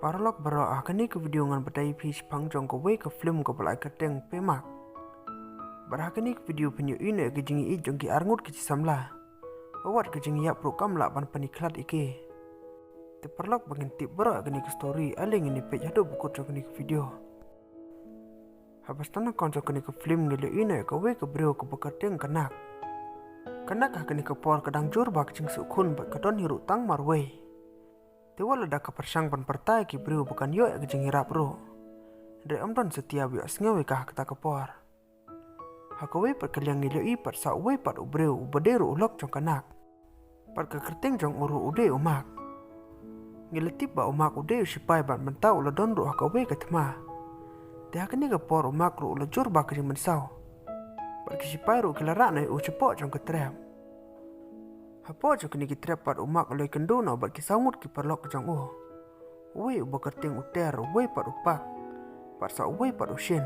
Parlok baro akani ke video ngan badai pis pangjong ko we ke film ko balai keteng pemak. Barakani ke video penyu ine ke jingi i jong ki arngut ke samla. Awat ke jingi yap pro kamla ban paniklat ike. Te parlok bangin tip baro akani ke story aling ini page hado buku jong ke video. Habis tanah konco kani ke film ngile ine ke we ke brio ke beketeng kanak. Kanak akani ke por kadang jur bak jing sukun bak kadon hiru tang marway. Tiwala dah kepersang pan pertai ki brio bukan yo ke jing hirap ro. Dre amdon setiap yo asngawe kah kata kepor. Hakawe pat kaliang ngile i pat sa we pat ubreu ubadero ulok jong kanak. Pat ke kerting jong uru ude umak. Ngile tiba umak ude sipai ban mentau ula don ro hakawe ke tema. Te hakani ke por umak ro ula jur bak jing mensau. Pat ke sipai ro kilarak na u cepok jong ke trem. Hapo jo kini ki trap pat umak aloi kendo na bat ki sangut ki perlok jong o. We uba kerting uter we pat upak. Pat sa we pat ushin.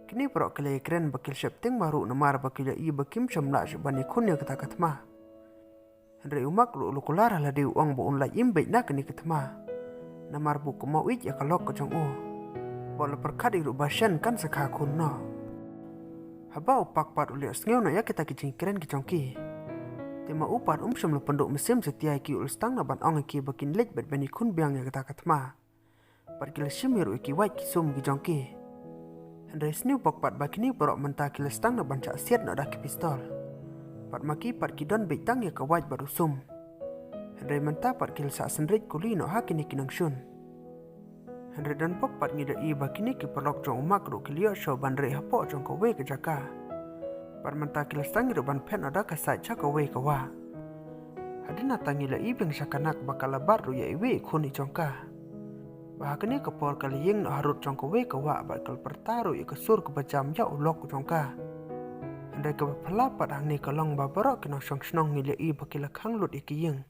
Kini perok kele keren bakil septing maru namar bakil i bakim samla bani kunya kata katma. Andre umak lu kulara la de uang bo unla imbe na kini katma. Namar bu ko mau ya kalok jong o. Bola perkadi ru basyan kan sakha kun no. Haba upak pat uli asngeu na ya kita ki keren ki jongki. Tema upan syam lu penduk mesim setia ki ulstang na ban ong ki bakin lej bet bani kun biang ya kata katma. Pat kila shimiru ki wait ki sum ki jongki. Andre sniu pat bakini borok mentah kila stang na ban cak siat na dah ki pistol. Pat maki pat ki don beitang ya ka wait baru sum. Andre mentah pat kila sak sendrit kuli no hakini kinang shun. Andre dan pok pat ngida i bakini ki perlok jong umak ru kilio show ban re hapok jong ka we ke jaka. Pat mentah kila stang ru ban pen ada ka sai cak ka we ka wa. Hadina tangi la ibeng sakanak bakal labar ru ya iwe khuni jongka. Bahakani kepor kali ying no harut jongka we ka wa bakal pertaru ya kesur ke bajam ya ulok jongka. Andai ke pelapat hang ni kalong babarok kena song-snong ngile i bakila khang lut iki ying.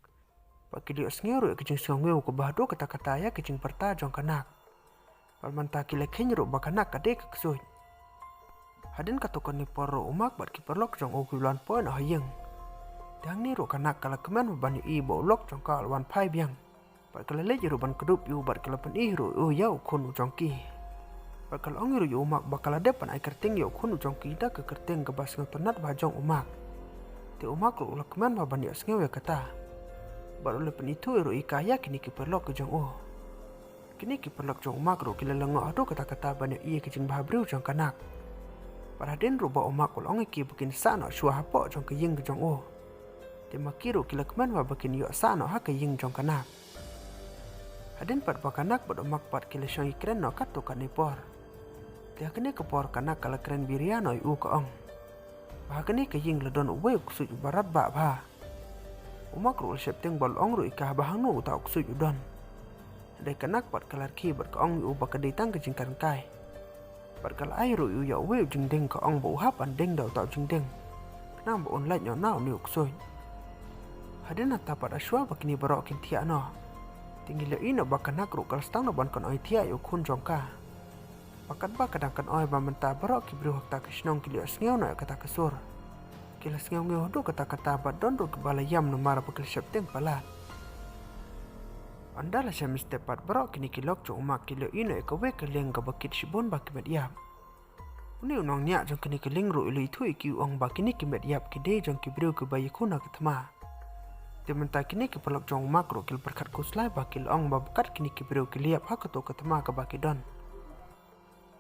Bakili osngeru ya kejing songweu ke bahadu kata-kata ya kejing perta jong kanak. Pal mentah kila kenyeru bakanak kade ke kesuj. Hadin katukan ni poro umak bat ki perlok jong o kiluan poin oh ying. Dang ni ro kanak kala kemen bani i bo ulok jong ka alwan pai biang. Bat kala leje ro ban kedup yu bat kala pen i ro yau kun jongki. Bat kala ongi ro yu umak bakala depan ai kerting yau kun jongki da ke kerting ke bas ngotonat bajong umak. Te umak ro ulok kemen bani asngewe kata. Baru lepen itu ro ikaya kini ki perlok ke jong o. Kini ki perlok jong umak ro kila lengok ado kata-kata bani i kejing bahabriu jong kanak. Parhaden ro ba umak ulong ki bukin sana shua hapok jong ke ying ke jong o. Te makiru kila kemen bakin yo sana ha ke ying jong kanak. Hadin pat bakanak bat umak pat kila syong ikren no kato kan nipor. Te hakani ke por kanak kala keren biriano u ke ong. Bahakani ke ying ledon uwe uksuj barat ba ba. Umak ru septeng bal ong ru ikah bahang no uta uksuj udon. Hadai kanak pat kalar ki bat ke ong u bakaditang ke jingkan kai. Pat kala ai ru ya uwe jing deng ke ong bo hap an deng dau tau jing deng. Kenam bo online nyo nau ni uksuj. Hadin nata pat aswa bakini barok kin tia no. Tinggi le ino bakanak ru kalstang no ban kon oi tia yu kun jongka. Bakat ba kadang kan oi ba menta barok ki bru hakta kisnong kili asngeu no kata kesur. Kila sngeu ngeu do kata-kata bat don ru kebala yam no mara bakil septeng palat. Andala syam stepat barok kini kilok jo umak kilo ino ka we keleng ka bakit sibon bakimet yap. Uni unong nya jong kini keling ru ilu itu iki ong bakini kimet yap kide jong ki bru ke bayi kuna ketema. Tementa kini ki pelok jong makro kil perkat kuslai bakil ong babukat kini ki biro kiliap hakato ketema ke bakidon.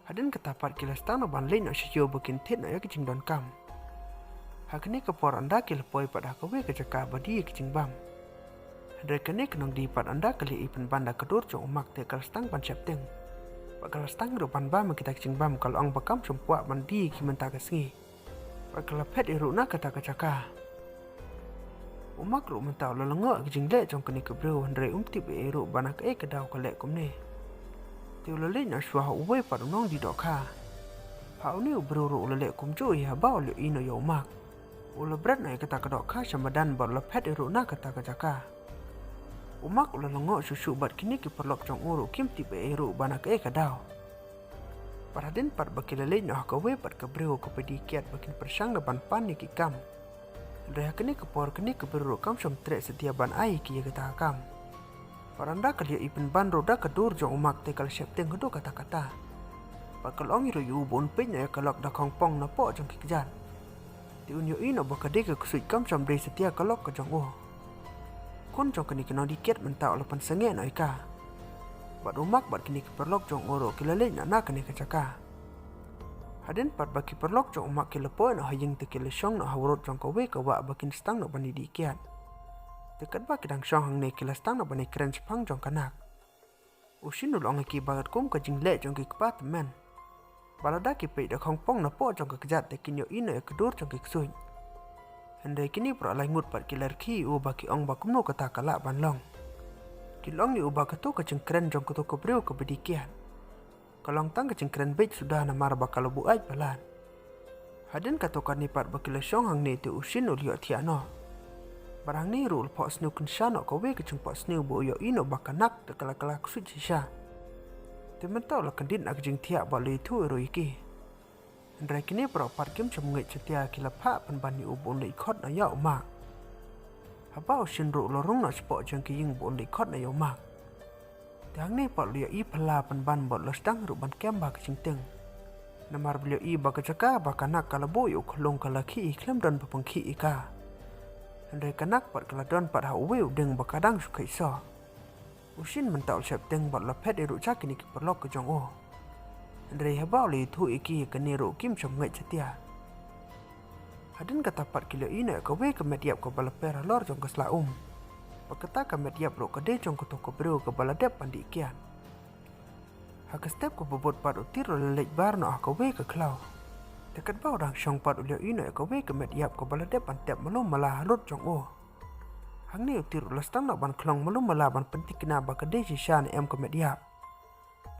Hadin ketapat kila stang no ban lain no syo bakin tet no ya kicing don kam. Hakini ke por anda kil poi pada kawe ke jaka badi kicing bam. Hadai kene kenong di pat anda kali ipen banda kedur jong umak te kal stang ban septeng. Bakal stang ro ban bam kita kicing bam kal ong bakam sumpua mandi ki menta kesengi. Bakal pet iruna kata kecaka. Umak ru mentau lo lengok kejing lek jong kini ke bro andre tip ru banak ke dau ka lek kum ne. Tiu lo le na shwa uwe pat nong di dok ha. Ha uni bro ru lo lek kum jo ya ba lo ino yo umak. Ulo brat na kata ka dok ha samadan bar lo pet ru na kata ka jaka. Umak lo lengok susu bat kini ki perlok jong uru kim tip ru banak ka dau. Parhaden pat bakil le na ka we pat ke bro ko pedi kiat bakin persang depan pan ni ki kam. Dah kini ke por kini ke beru kam som trek setiap ban ai ki kata kam. Paranda kalia ipen ban roda kedur jong umak te kal syapteng kedo kata-kata. Pakalong iru yu bon penya ya kalok da kongpong na po jong kikjan. Ti unyo ino bakade ke kusut kam samdei setia kalok ke jong kun jong kini kena dikit mentau lepan senge na ika. Bat umak bat kini keperlok jong oro kilale na kini kecaka. Hadin pat baki perlok jong umak kilepoy na hayeng te kilesong na hawrot jong kowe kawa bakin stang na bani dikiat. Dekat ba kidang syong hang ne kilas tang na bani keren sepang jong kanak. Usin ulong ki bagat kum ka jing le jong ki kpat men. Balada ki pei da kongpong na po jong ka kejat te kinyo ino ya kedur jong ki ksuy. Hendai kini pro alai ngut pat kilar ki u baki ong bakum no kata kala ban long. Kilong ni u ba katu ka jing keren jong katu kebriu ke bedikian. Kalong tang ka jing keren bej sudah na mar bakal bu aj balan. Hadin katokan ni pat baki la syong hang ne te usin ulio tiano. Barang ni rul po snu kun shano ko we ke chung po snu bo yo ino bakanak te kala kusut sha. Te mentau la kandin ak jing tia ba le tu ro iki. Ndrai kini pro par kim chum ngai chetia kila pha pan ban ni ubon le khot na ya ma. Haba shin ro lo rong na spo jang ki ying bon le khot na yo ma. Tang ni pa le i phala pan ban bo lo stang ru ban kem ba ke ching teng. Namar beliau i ba ke chaka ba kanak kala bo yo khlong kala khi klem don pa pang khi ika. Andai kanak pat keladon pat hawe udeng bakadang sukai so. Usin mentau syapteng bat lapet eru cak ini kiperlok ke jong o. Andai habau li tu iki keniru kim som ngai cetia. Hadin kata pat kilo ina kawe ke mediap ke balapera lor jong ke slaum. Pakata ke mediap ro kade jong ke toko bro ke baladep pandi kian. Hak step ke bobot pat utir lo lelek bar no kawe ke klau. Dekat bau dang syong pat ulio ino ya kawe ke mediap ke baladep pantep malum malah rut jong o. Hang ni utir ulastang nak ban klong malum malah ban pentik kena bakade sisa ni em ke mediap.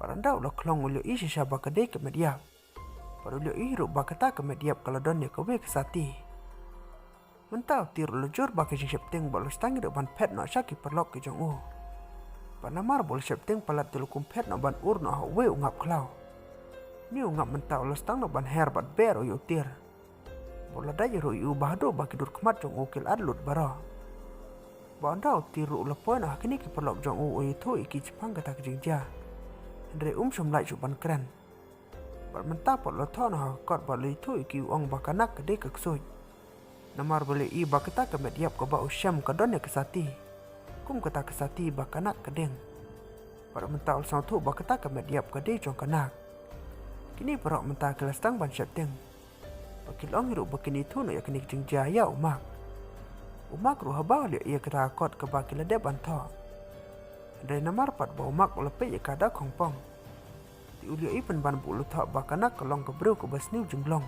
Paranda ulah klong ulio i sisa bakade ke mediap. Par ulio i ruk bakata ke mediap kaladon ya kawe ke sati. Mentau utir ulujur baka jing syapteng balustang ido ban pet no syaki perlok ke jong o. Panamar bol syapteng palat tulukum pet no ban ur no hawe ungap klau. Ni ungap mentau lestang no ban her bat ber o yutir. Bola daya ro yu bahado baki dur kemat jong ukil adlut baro. Banda utir ru lepoy na kini ki perlok jong u itu iki Jepang kata kejingja. Andre som lai ban keren. Bat mentau pot lo to no kot bat itu iki ong bakanak kede keksuj. Namar boleh i bakata ke mediap ke ba usyam kadon ya kesati. Kum kata kesati bakanak kedeng. Bat mentau sang tu bakata ke mediap kede jong kanak. Kini perok mentah kelestang ban syapteng. Pakilong hirup bakini tu no ya kini jing jaya umak. Umak ru habau le ia kata kot ke bakila de ban tho. Dari namar pat ba umak lepe ya kada kongpong. Ti ulio ipen ban bulu tho bakanak kelong ke bro ke basniu jemblong.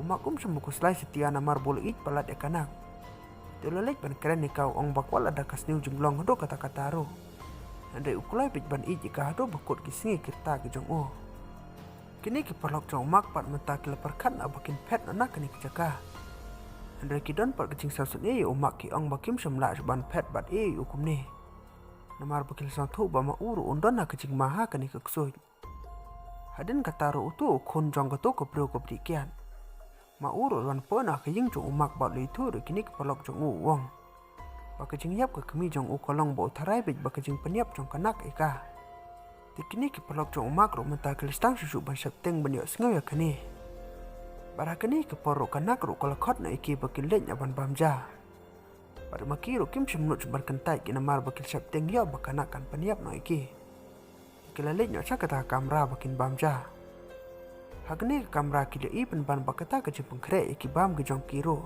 Umak semuku selai setia namar bulu ik palat ya kanak. Ti lelek ban keren ni kau ong bakwal ada kasniu jemblong do kata-kata ro. Andai ukulai pit ban i jika do bakut kisingi kirta ke jong o. Kini ki perlok jong mak pat mentah ki leperkat na bakin pet na kini kecaka. Andai ki don pat kecing sasut ye umak ki ong bakim semla ban pet bat e ukum ni. Namar bakil sang tu ba ma uru undon na kecing maha kini keksuj. Hadin kata ro utu kun jong ketu ke bro ke bdikian. Ma uru wan po na keying jong umak bat lu itu kini ki perlok jong u wong. Ba kecing yap ke kemi jong u kolong bo tarai bej ba kecing peniap jong kanak eka. Kini ki perlok jong umak ro mentah kelistang susu ban syapteng ban yok sengau ya kini. Bara kini ke porok kanak ro kolakot na iki bakil lenya ban bamja. Pada maki ro kim semnut ban kentai kina mar bakil syapteng ya bakanakan peniap no iki. Kila lenya sa kata kamera bakin bamja. Hagni kamera kila i pen ban bakata ke jepeng kre iki bam ke jong kiro.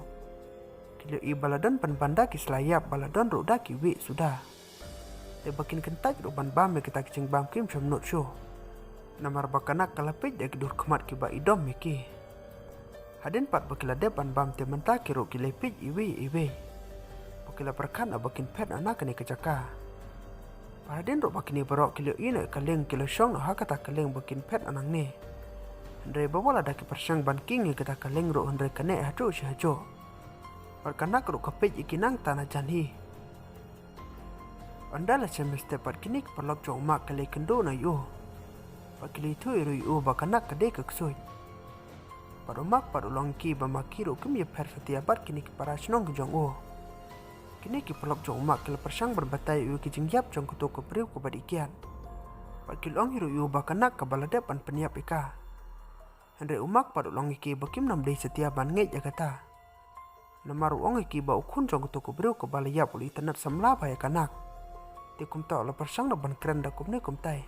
Kila i baladon pen banda ki selayap baladon ro daki wi sudah. Te bakin kentai ro ban bam kita kicing bam kim semnut syo. Namar bakanak kalapit ya kidur kemat ki ba idom miki. Hadin pat bakila de ban bam te mentah ki ro kilepit iwi. Bakila perkan bakin pet anak ni kecaka. Hadin ro bakini berok kilo ina kaleng kilo syong no hakata kaleng bakin pet anang ni. Hendai bawa ada ki persang ban king ni kata kaleng ro hendai kane hajo syajo. Perkanak ro kapit ikinang tanah janhi. Andala semester pat kini perlok jong mak kale kendo na yo. Pakili tu iru yo bakanak kade keksuj. Paru mak paru long ki ba makiro kum ye perfecti abat kini para snong jong o. Kini ki pelok jong umak kila persang berbatai yu ki jingyap jong kutu ke priu ke badikian. Pat kilong hiru yu bakanak ke baladepan peniap ika. Henry umak pat ulong iki bakim nam dei setia ban ngej jagata. Namaru ong iki ba ukun jong kutu ke priu ke balayap uli internet samla ba ya kanak. Tikum tau la persang na ban keren da kumne kumtai.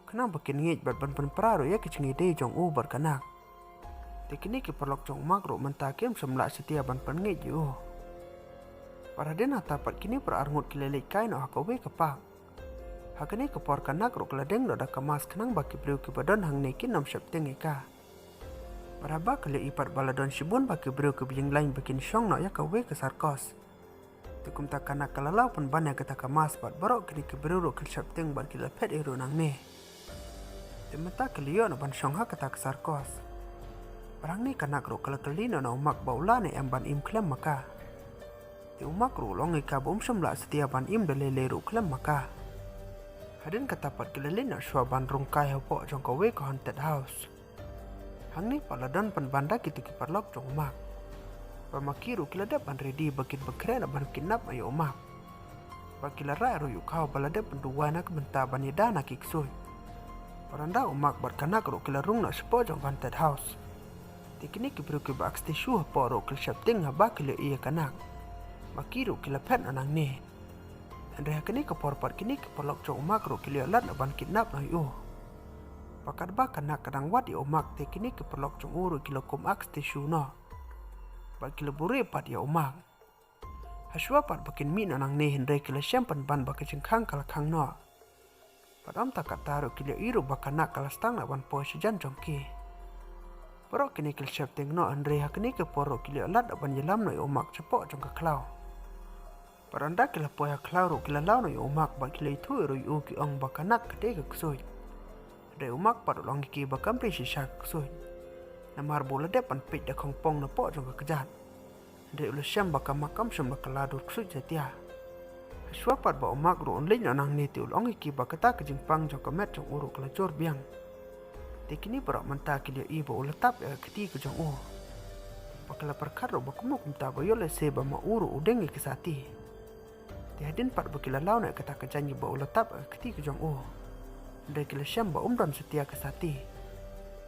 Kenang bakin ngej bat ban penperaru ya ki jingi dei jong u berkanak. Tikini ki pelok jong umak ro mentakim samla setia ban pan ngej yu. Para dena tapat kini perarngut kilelik kain o hakawe kepak. Hakani kepor kanak ro keladeng do da kemas kenang baki beliau ki badan hang nekin nam septeng eka. Para ba kele ipat baladon sibun baki beliau ke bijing lain bikin syong no ya kawe ke sarkos. Tukum tak kanak kalalau pun banyak kata kemas pat barok kini ke beliau ro ke septeng ban kilepet iru nang ne. Temeta kelio no ban syong ha kata ke sarkos. Parang ni kanak ro kelkelino no umak baula ne emban im klem maka. Ti umak ru long ika bom semla setia ban im dalele ru klem maka. Hadin katapat kelelin nak syua ban rungkai hopok jong kawe ke haunted house. Hang ni paladon pan banda kitu ki parlok jong umak. Pamaki ru kiladap ban ready bakit bekren ban kinap ayo umak. Bakila rai ru yu kau baladap pendua nak benta ban yeda nak iksoy. Paranda umak berkanak ru kilarung nak sepo jong haunted house. Tikini ki bru ki bakste syuh po ru kil syapting haba kilo iya kanak. Makiru kila pet anang ne. Andre kini keporpat kini kepolok jong umak ro kili alat na ban kidnap na yu. Pakar ba kanak kadang wat ya umak te kini kepolok jong uru kilo kum aks te syu no. Ba kilo buri pat ya umak. Haswa pat bakin min anang ne hindre kila syampan ban baka jengkang kala kang no. Padam takat taruh kili iru bakanak kala stang na ban po sejan jong ki. Parok kini kil syapting no Andre kini keporok kili alat na ban yelam no ya umak cepok jong kaklau. Paranda kila poya klauro kila lau no umak ba kila itu ero yu ki ong bakanak kade ke kusoi. Ada umak pada long ki bakam pri shisha kusoi. Namar bola depan pit da kongpong na po jong kejat. Ada ulu syam bakam makam syam bakaladur kusoi jatia. Suapat ba umak ro onlin nang neti ulong ki bakata ke jingpang jong kemet jong uru kala jor biang. Tekini berak mentah kila ibu uletap ya keti ke jong u. Bakala perkar ro bakumuk mta ba yole seba ma uru udeng ke sati. Tiadin pat bakila lau nak kata kejanji ba uletap keti ke jong u. Dari kila syam ba umdan setia ke sati.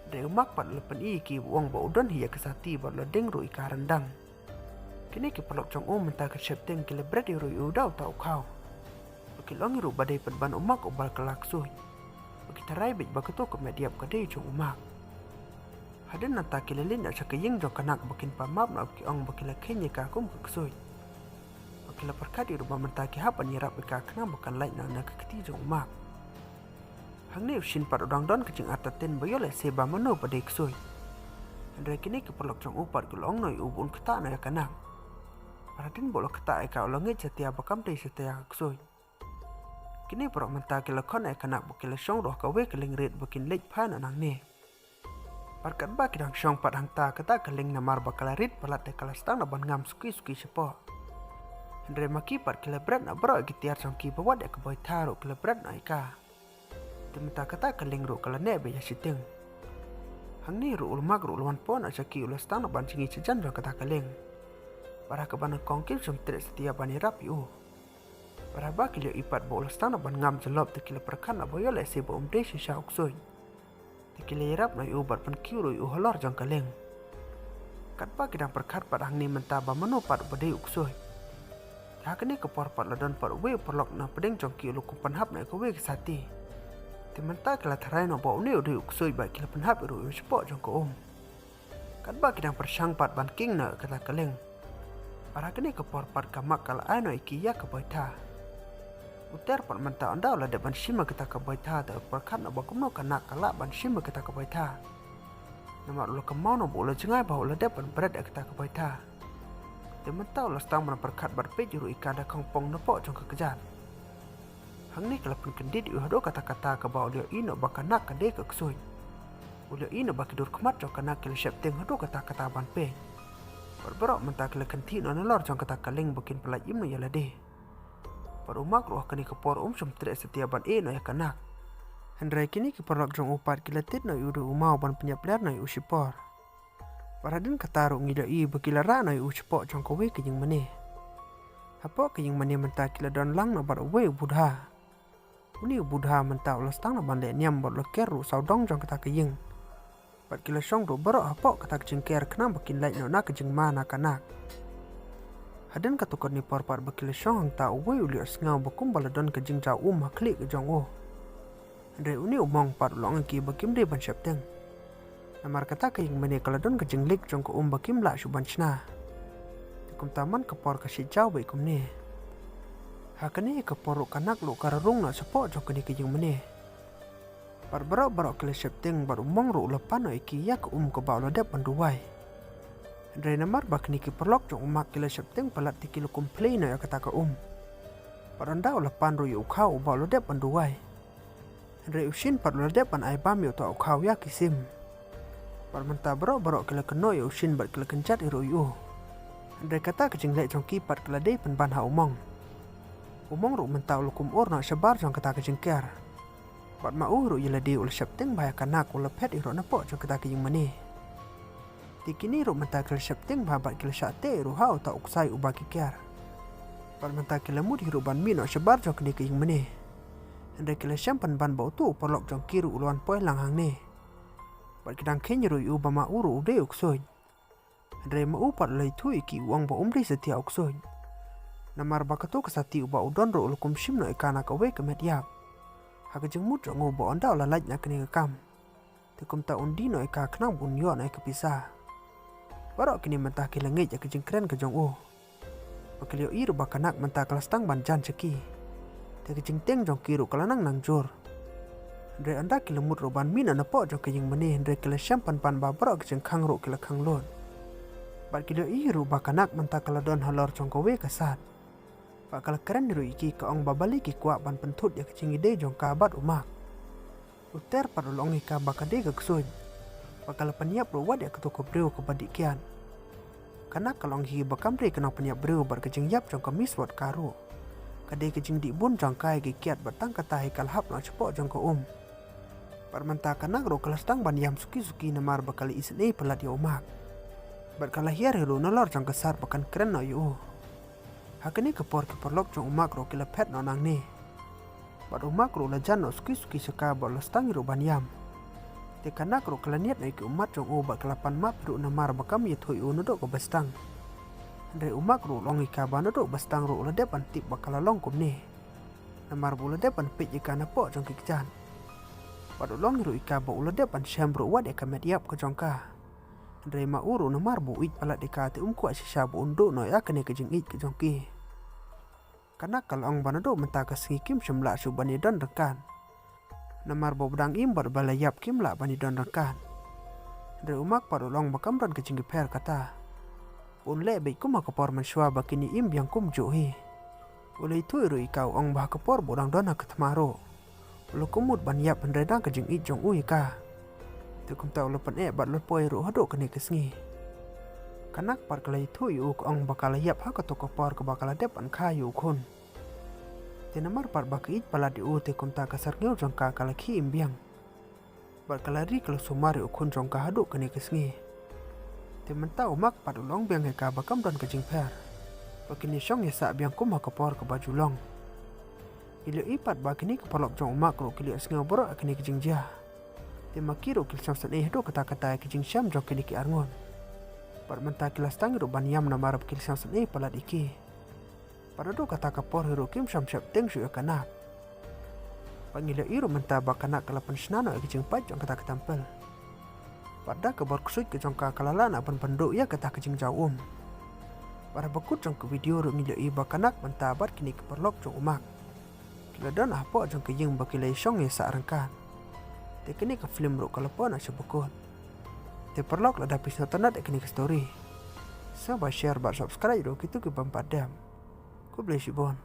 Dari umak pat lepen i ki uang ba udan hiya ke sati ba ledeng ru ika rendang. Kini ki pelok jong u mentah ke septeng kila bread ru udau tau kau. Bakilongi ru badai pat ban umak ubal kelak suy. Bakita raibit baketu ke mediap kadai jong umak. Hadin nata kila lin nak sakayeng jong kanak bakin pamap na ki ong bakila kenya ka akum ke kesuy. Kila perkadi rumah mentaki hapan nyerap ika kenang bukan lain na keketi jong umak. Hang ni usin pat udang don kecing ataten bayole seba mano pada iksoy. Andre kini kepelok jong upat kulong noi ubun keta na ya kanak. Paradin bolo keta ika ulongi setia bakam tei setia iksoy. Kini perok mentaki lekon ya kanak bukila syong roh kawe keling red bukin lej pan anang ni. Parkat ba kidang syong pat hang ta keta keling namar bakala red palat ya kalastang na ban ngam suki sepo. Andre maki pat kelebrat na bro gitiar songki bawat ya keboy taruh kelebrat na ika. Temeta kata keling ru kala nebe ya siteng. Hang ni ru ulmak ru ulwan pon a saki ulas tang na ban singi sejan jong kata keling. Para kebana kongkil som tere setia bani rap yu. Para ba kilio ipat bo ulas tang na ban ngam jelop te kila perkan na boyole sebo umde sisa uksoy. Te kila irap na yu bat pan kiuru yu holor jong keling. Kat ba kidang perkat pat hang ni mentaba mano pat badai uksoy. Hakani kepor pat ladon pat we perlok na pedeng jongki lu kumpan hap na ko we kesati. Timenta kala tarai no bau ni udah uksoi ba kila penhap ru sepok jong ko Kan ba kidang persang pat ban king na kata keleng. Para kini kepor pat kamak kala ano iki ya ke boita. Uter pat menta anda la de ban shima kata ke boita ta perkan na bakum no kana kala ban shima kata ke boita. Nama lu kemau no bola jengai ba la de ban bread kata ke boita. Tementa ulas tang mana perkat berpe juru ikan dah kongpong nepok jong kekejat. Hang ni kalau pun kendit yu hado kata-kata ke bawah dia ino baka nak kade ke kesuy. Ulia ino baki dur kemat jong kana kila syapting hado kata-kata ban pe. Berberok mentah kila kenti no nelor jong kata kaling bukin pelaj im no yala de. Parumak ruah kini kepor som tere setia ban no ya kanak. Hendrai kini keperlok jong upat kila tit no yu umau ban penyapler no yu usipor. Paradin kataru ngida i bakila rana yu cepok jong kowe ke jeng meneh. Apa ke yang mani mentah kila don lang na bar we budha. Uni budha mentah ulas tang na bande niam bar lekeru saudong jong kata ke yang. Bat kila song ro baro apa kata ke jengker kena bakin lain na ke jeng mana kanak. Hadan katukar ni par bakila song hang ta we uli asngau bakum baladon ke jeng jau klik ke jong o. Andre uni umong par long ki bakim de ban septeng. Namar kata ke yang mani kaladon ke jeng lik jong ko bakim la suban chna. Kum taman kepor kasi jauh baik kum ni. Hakani kepor kanak lu kararung nak sepok jok kini kejeng meni. Bar barok kele septeng baru mong ru lepan no iki ya ke ke bau ladap panduai. Andre namar bak ni ki perlok jong umak kele septeng palat tiki lu komplain no ya kata ke Paranda lepan ru yu kau bau ladap panduai. Andre usin par ladap pan ai bam yu to kau ya kisim. Bar mentah barok kele keno ya usin bar kele kencat iru yu. Andre kata kejeng lek jong kipat keladai penban ha umong. Umong ru mentau lukum or nak sebar jong kata kejeng ker. Bat mau ru yeladi ul septeng bahaya kanak ul pet iro napok jong kata kejeng mani. Tikini ru mentah kel septeng bahabat kel sate ru hau tak uksai ubaki ker. Bat mentah kel mud hiru ban min nak sebar jong kini kejeng mani. Andre kel syam penban bau tu perlok jong kiru uluan poy langhang ni. Bat kedang kenya ru yu bama uru ude uksoi. Andre mau par lai tu iki uang ba umri setia oksoy. Namar bakatu kesati uba udon ro lukum sim no ikana ka we kemet yap. Haka jeng mut ngo ba onda la laj nak ni kam. Tikum ta undi no ika knang bun yo na kepisa. Barok kini mentah ki lengai ja kejeng keren ke jong o. Bakilio ir ba kanak mentah kelas tang ban jan ceki. Te kejeng teng jong kiru kalanang nang jor. Andre anda ki lemut ro ban mina na po jong kejeng meni andre kele syampan pan ba barok kejeng kang ro kele kang lon. Bat kilo iru bakanak mentah kaladon halor jong kowe kasat. Bakal keren niru iki ka ong babali ki kuak ban pentut ya kecing ide jong kabat umak. Uter parulong ika bakade gaksoy. Bakal peniap ruwad ya ketuko breu ke badikian. Kanak kalong hi bakamri kena peniap breu bar kecing yap jong kamis wat karo. Kade kecing di bun jong kai ki kiat batang kata hikal hap na cepok jong ko Bar mentah kanak ro kelas tang ban yam suki namar bakal isne pelat ya umak. Berkala hiar hiru nolor jong kesar pakan keren no yu. Hakini kepor lok jong umak ro kila pet no nang ni. Bad umak ro lajan no suki seka bol lestang hiru banyam. Te kanak ro kala niat no iki umat jong u bak kelapan map hiru namar bakam yet hui nudok ke bestang. Andre umak ro long ika ban nudok bestang ro ladepan tip bakal long kum ni. Namar bu ladepan pit ika napok jong kikjan. Bad long hiru ika ba uladepan syam ro wad eka mediap ke jong ka. Andre ma uru namar bu it palat dekati kuat sisa bu unduk no ya kene kejeng it kejong ki. Kanak kalong banado mentah kesengi kim semla su bani don rekan. Namar bu bedang im bar balayap kim la bani don rekan. Andre umak parulong bakam don kejeng per kata. Pun le baik kum kapor mensua bakini im yang kum juhi. Oleh itu iru ikau ong bah kapor bodang don ketmaro. Ulu kumut banyap pendredang kejeng it jong uika. Kum tahu lepan bat lepoi ru hadok kene kesengi. Kanak par kalai tu yu ong bakal yap ha ka to kopor ke bakal depan kayu kun. Tenamar par bakit pala di u te kum ta kasar ngeu jong ka kala ki imbiang. Bat kalari kalau sumari ukun jong ka hadok kene kesengi. Te mentau mak par ulong biang he ka bakam don kejing per. Bakini syong ya sa biang kum ha kopor ke baju long. Ilio ipat bakini kepolok jong umak ro kilio sengau borok kene kejing jah. Tema kiro kil sam san do kata-kata kejing syam jong kini ki arngon. Par mentah kilas tangi ro banyam namarap kil sam san palat iki. Para do kata kapor hiro kim syam syap teng syu kanak. Pangila iro mentah bakanak kalapan senano kejing pat jong kata ketampel. Pada kabar kusut ke jong ka kalalan apan penduk ya kata kejing jauh. Para bakut jong ke video ro ngila i bakanak mentah bat kini keperlok jong umak. Kila don apa jong kejing bakilai syong ya sa rangkan. Te kini ke film ro kalapon asya bukut. Te perlok la dapis notonat kini ke story. So ba share ba subscribe ro kitu ke pampadam. Ku bless you bon.